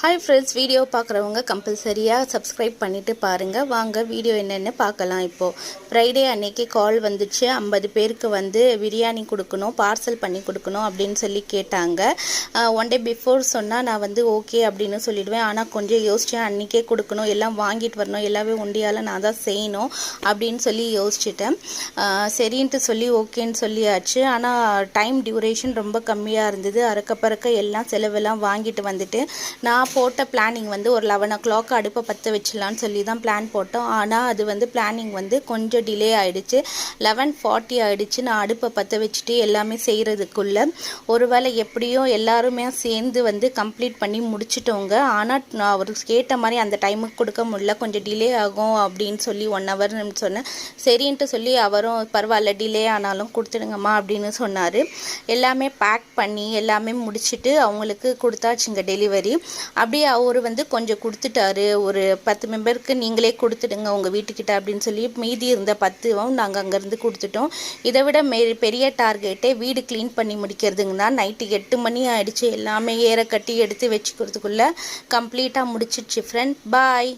Hi friends, video பார்க்குறவங்க கம்பல்சரியாக subscribe பண்ணிவிட்டு பாருங்கள். வாங்க வீடியோ என்னென்னு பார்க்கலாம். இப்போது ஃப்ரைடே அன்னைக்கு கால் வந்துச்சு. 50 பேருக்கு வந்து பிரியாணி கொடுக்கணும், பார்சல் பண்ணி கொடுக்கணும் அப்படின்னு சொல்லி கேட்டாங்க. ஒன் டே பிஃபோர் சொன்னால் நான் வந்து ஓகே அப்படின்னு சொல்லிடுவேன். ஆனால் கொஞ்சம் யோசித்தேன், அன்றைக்கே கொடுக்கணும், எல்லாம் வாங்கிட்டு வரணும், எல்லாமே ஒண்டியால் நான் தான் செய்யணும் அப்படின்னு சொல்லி யோசிச்சிட்டேன். சரின்ட்டு சொல்லி ஓகேன்னு சொல்லியாச்சு. ஆனால் டைம் டியூரேஷன் ரொம்ப கம்மியாக இருந்தது. அறக்க பறக்க எல்லாம் செலவெல்லாம் வாங்கிட்டு வந்துட்டு நான் போட்ட பிளானிங் வந்து ஒரு 11 o'clock அடுப்பை பற்ற வச்சிடலான்னு சொல்லி தான் பிளான் போட்டோம். ஆனால் அது வந்து பிளானிங் வந்து கொஞ்சம் டிலே ஆகிடுச்சு. 11:40 ஆகிடுச்சு. நான் அடுப்பை பற்ற வச்சுட்டு எல்லாமே செய்கிறதுக்குள்ளே ஒருவேளை எப்படியோ எல்லாருமே சேர்ந்து வந்து கம்ப்ளீட் பண்ணி முடிச்சிட்டோங்க. ஆனால் நான் அவருக்கு கேட்ட மாதிரி அந்த டைமுக்கு கொடுக்க முடியல, கொஞ்சம் டிலே ஆகும் அப்படின்னு சொல்லி 1 hour சொன்னேன். சரின்ட்டு சொல்லி அவரும் பரவாயில்ல டிலே ஆனாலும் கொடுத்துடுங்கம்மா அப்படின்னு சொன்னார். எல்லாமே பேக் பண்ணி எல்லாமே முடிச்சுட்டு அவங்களுக்கு கொடுத்தாச்சுங்க டெலிவரி. அப்படியே அவர் வந்து கொஞ்சம் கொடுத்துட்டாரு. ஒரு 10 மெம்பருக்கு நீங்களே கொடுத்துடுங்க உங்கள் வீட்டுக்கிட்ட அப்படின்னு சொல்லி மீதி இருந்த 10 நாங்கள் அங்கேருந்து கொடுத்துட்டோம். இதை விட பெரிய டார்கெட்டே வீடு க்ளீன் பண்ணி முடிக்கிறதுங்க தான். நைட்டு 8 மணி ஆகிடுச்சு. எல்லாமே ஏற கட்டி எடுத்து வச்சுக்கிறதுக்குள்ளே கம்ப்ளீட்டாக முடிச்சிடுச்சு. ஃப்ரெண்ட் பாய்.